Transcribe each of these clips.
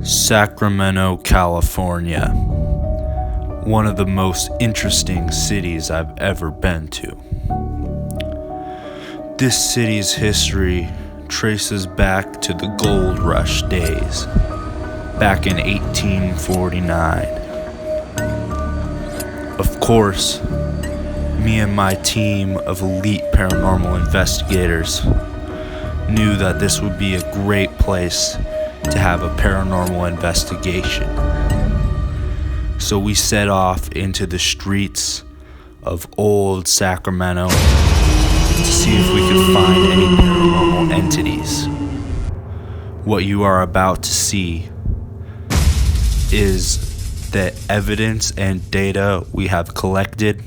Sacramento, California. One of the most interesting cities I've ever been to. This city's history traces back to the gold rush days, back in 1849. Of course, me and my team of elite paranormal investigators knew that this would be a great place to have a paranormal investigation. So we set off into the streets of Old Sacramento to see if we could find any paranormal entities. What you are about to see is the evidence and data we have collected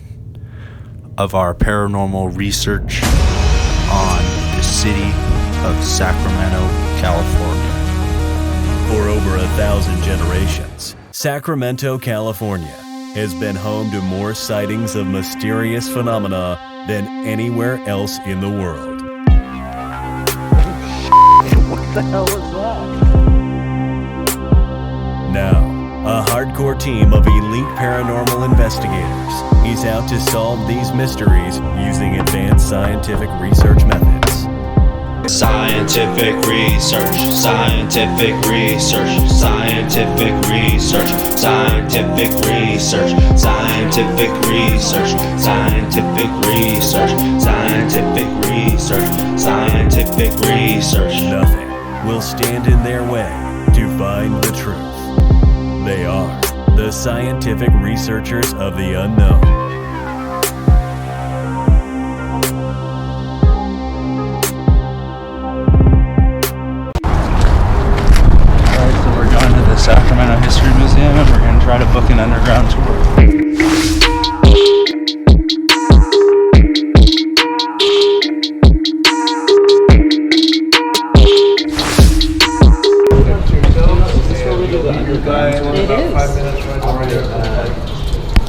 of our paranormal research on the city of Sacramento, California. For over 1,000 generations, Sacramento, California has been home to more sightings of mysterious phenomena than anywhere else in the world. What the hell was that? Now, a hardcore team of elite paranormal investigators is out to solve these mysteries using advanced scientific research methods. Scientific research, scientific research, scientific research, scientific research, scientific research, scientific research, scientific research, scientific research. Nothing will stand in their way to find the truth. They are the scientific researchers of the unknown. Sacramento History Museum, and we're going to try to book an underground tour.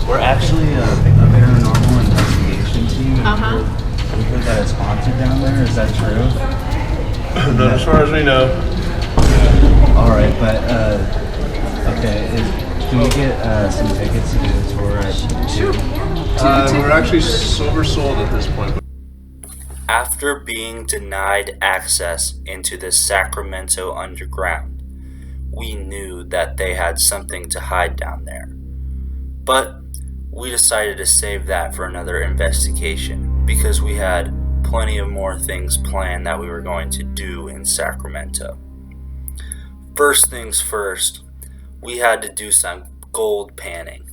We're actually a paranormal investigation team. We heard that it's haunted down there. Is that true? Not as far as we know. Alright, but okay, can we get some tickets to do the tour at 2? We're actually oversold at this point. After being denied access into the Sacramento underground, we knew that they had something to hide down there. But we decided to save that for another investigation because we had plenty of more things planned that we were going to do in Sacramento. First things first, we had to do some gold panning.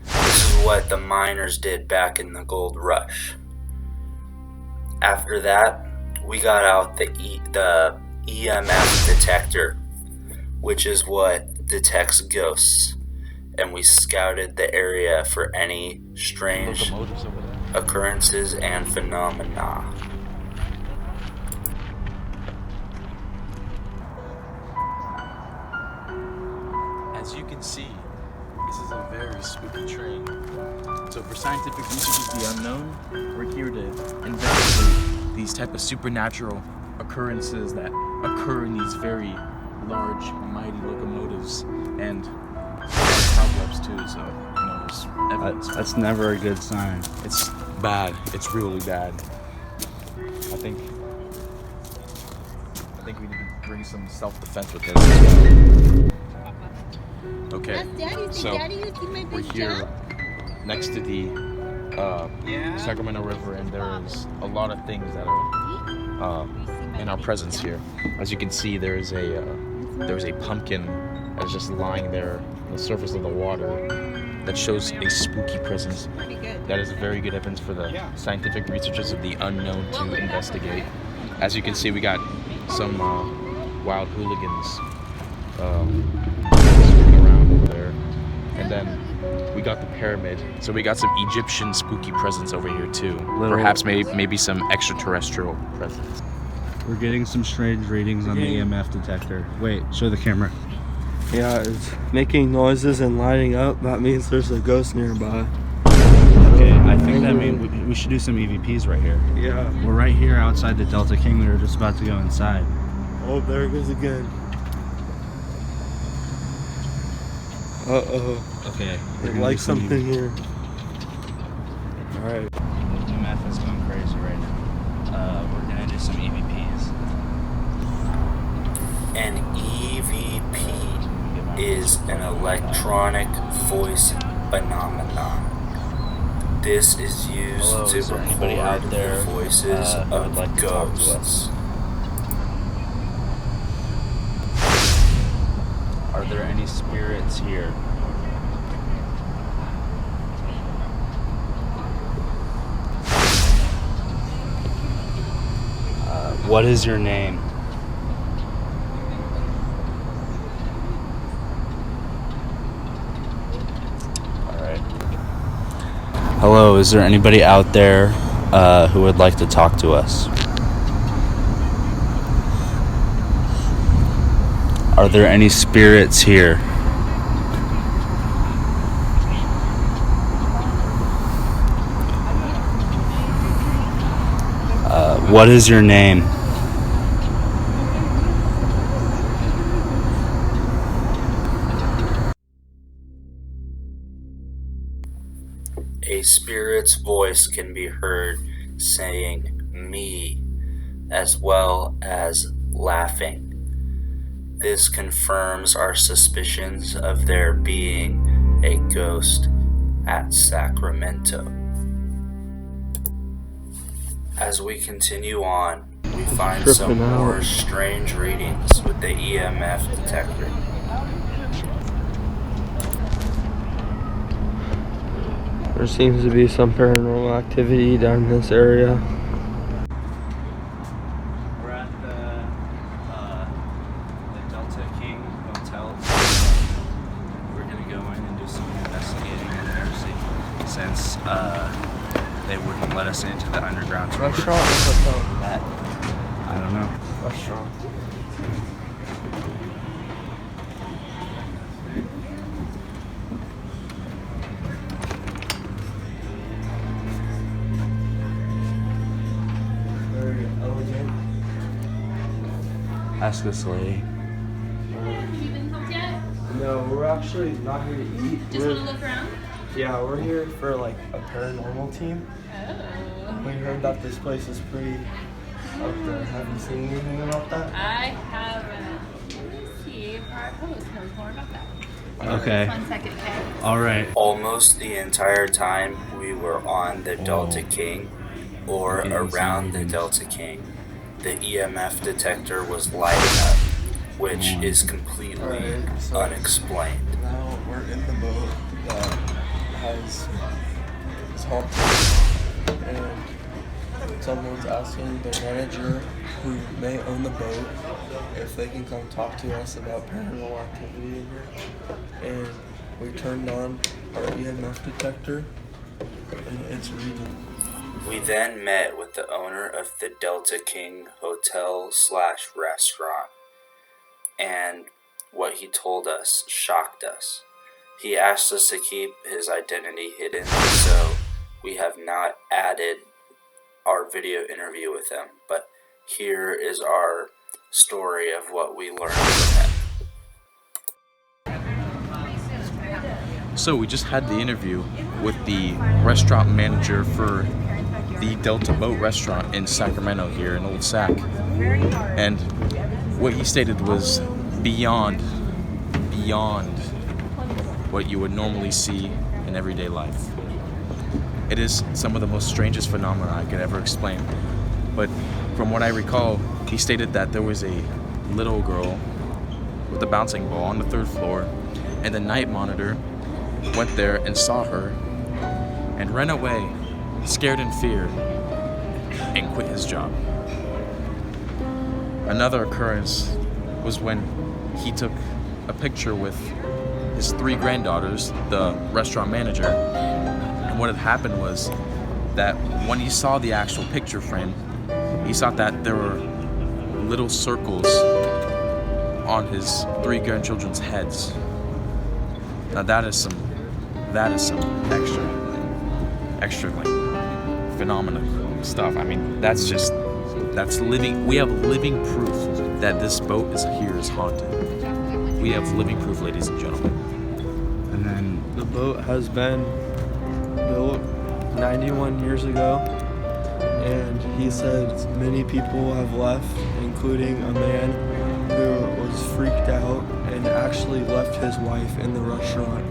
This is what the miners did back in the gold rush. After that, we got out the EMF detector, which is what detects ghosts, and we scouted the area for any strange occurrences and phenomena. As you can see, this is a very spooky train. So for scientific research of the unknown, we're here to investigate these type of supernatural occurrences that occur in these very large, mighty locomotives and cobwebs too. So, there's evidence. That's never a good sign. It's bad. It's really bad. I think we need to bring some self-defense with this. Okay, so we're here next to the Sacramento River, and there is a lot of things that are in our presence here. As you can see, there's a pumpkin that's just lying there on the surface of the water that shows a spooky presence. That is very good evidence for the scientific researchers of the unknown to investigate. As you can see, we got some wild hooligans around over there, and then we got the pyramid, so we got some Egyptian spooky presence over here too. Perhaps maybe some extraterrestrial presence. We're getting some strange readings on the EMF detector. Wait, show the camera. Yeah, it's making noises and lighting up. That means there's a ghost nearby. Okay, I think that means we should do some EVPs right here. Yeah. We're right here outside the Delta King. We were just about to go inside. Oh, there it goes again. Uh-oh. Okay. There's like something here. Alright. The math is going crazy right now. We're gonna do some EVPs. An EVP is an electronic voice phenomenon. This is used Hello, to is there anybody record out there, the voices who of would like to talk to ghosts. Are there any spirits here? What is your name? Alright. Hello, is there anybody out there who would like to talk to us? Are there any spirits here? What is your name? A spirit's voice can be heard saying "me" as well as laughing. This confirms our suspicions of there being a ghost at Sacramento. As we continue on, we find some Tripping out. more strange readings with the EMF detector. There seems to be some paranormal activity down in this area. We're at the Delta King Hotel. We're gonna go in and do some investigating in there, since they wouldn't let us into the underground tour. Restaurant or hotel? That I don't know. Restaurant. Very elegant. Ask this lady. Have you been helped yet? No, we're actually not here to eat. Just want to look around? Yeah, we're here for like a paranormal team. Oh. We heard that this place is pretty up there. Have you seen anything about that? I haven't. Let's see if our host knows more about that. Okay. 1 second, okay? All right. Almost the entire time we were on the Delta King or around the Delta King, the EMF detector was lighting up, which is completely Alright, so- unexplained. Now we're in the boat that is haunted, and someone's asking the manager who may own the boat if they can come talk to us about paranormal activity in here. And we turned on our EMF detector, and it's reading. We then met with the owner of the Delta King Hotel/restaurant, and what he told us shocked us. He asked us to keep his identity hidden, so we have not added our video interview with him, but here is our story of what we learned from him. So we just had the interview with the restaurant manager for the Delta Boat Restaurant in Sacramento here in Old Sac. And what he stated was beyond what you would normally see in everyday life. It is some of the most strangest phenomena I could ever explain. But from what I recall, he stated that there was a little girl with a bouncing ball on the 3rd floor, and the night monitor went there and saw her and ran away, scared and feared, and quit his job. Another occurrence was when he took a picture with his 3 granddaughters, the restaurant manager, and what had happened was that when he saw the actual picture frame, he saw that there were little circles on his 3 grandchildren's heads. Now that is some extra like phenomenal stuff. I mean, that's living. We have living proof that this boat is haunted. We have living proof, ladies and gentlemen. boat has been built 91 years ago, and he said many people have left, including a man who was freaked out and actually left his wife in the restaurant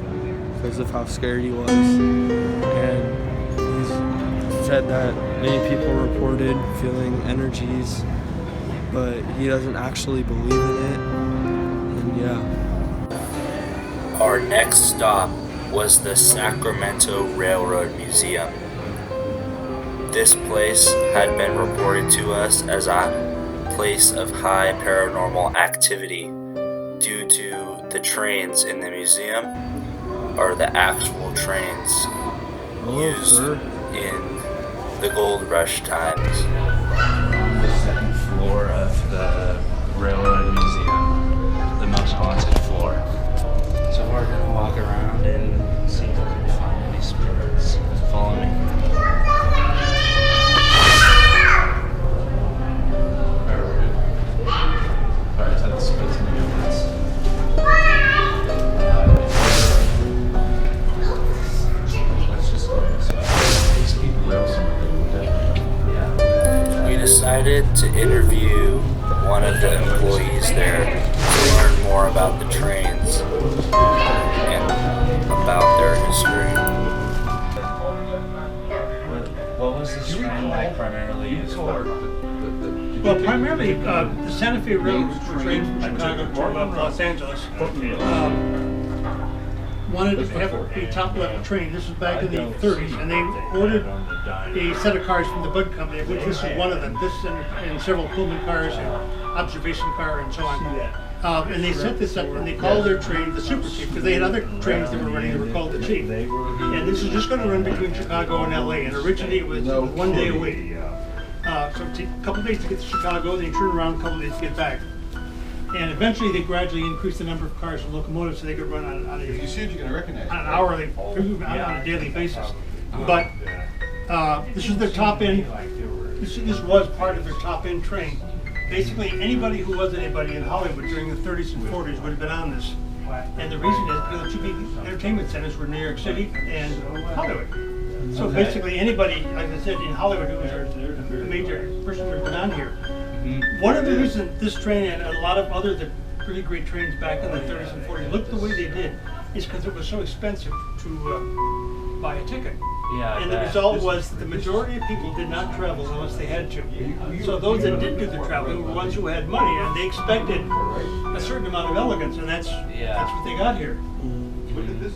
because of how scared he was. And he said that many people reported feeling energies, but he doesn't actually believe in it. And yeah. Our next stop was the Sacramento Railroad Museum. This place had been reported to us as a place of high paranormal activity due to the trains in the museum are the actual trains used in the gold rush times. The second floor of the Railroad Museum, the most haunted floor. So we're gonna walk around and see if we can find any spirits. Follow me. Alright, so that's what's in the ambulance. Let's just go this way. These people are also We decided to interview one of the employees there to learn more about the trains and about their history. What was this train like primarily used for? Well, primarily, the Santa Fe Railroad, which ran from Chicago to Los Angeles, wanted to have a top-level train. This was back in the 30s, and they ordered a set of cars from the Bug Company, which this is one of them. This and several Pullman cars, and observation car, and so on. And they set this up, and they called their train the Super Chief, because they had other trains that were running that were called the Chief. And this was just going to run between Chicago and LA, and originally it was 1 day a week. So it took a couple days to get to Chicago, then you turn around a couple days to get back. And eventually they gradually increased the number of cars and locomotives so they could run on an hourly, on a daily basis. But this was their top end, this was part of their top end train. Basically anybody who was anybody in Hollywood during the 30s and 40s would have been on this. And the reason is because the two big entertainment centers were New York City and Hollywood. So basically anybody, like I said, in Hollywood who was a major person would have been on here. One of the reasons this train and a lot of other really great trains back in the 30s and 40s looked the way they did is because it was so expensive to buy a ticket. Yeah, and the result was that the majority of people did not travel unless they had to. So those that did do the traveling were ones who had money, and they expected a certain amount of elegance, and that's what they got here. Look at this.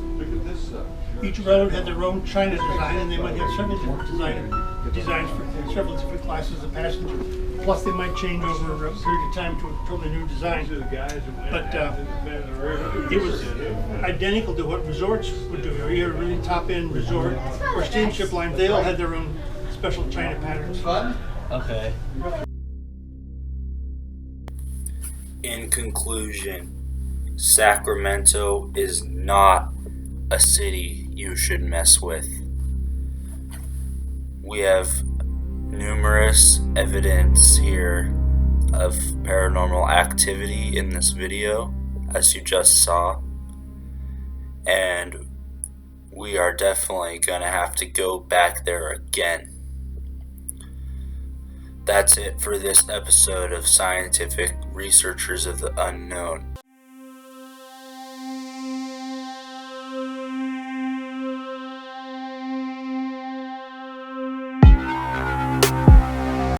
Each railroad had their own China design, and they might have several different designs for several different classes of passengers. Plus, they might change over a period of time to a totally new design. But it was identical to what resorts would do. You had a really top-end resort or steamship lines. They all had their own special China patterns. Okay. In conclusion, Sacramento is not a city you should mess with. We have numerous evidence here of paranormal activity in this video, as you just saw, and we are definitely gonna have to go back there again. That's it for this episode of Scientific Researchers of the Unknown.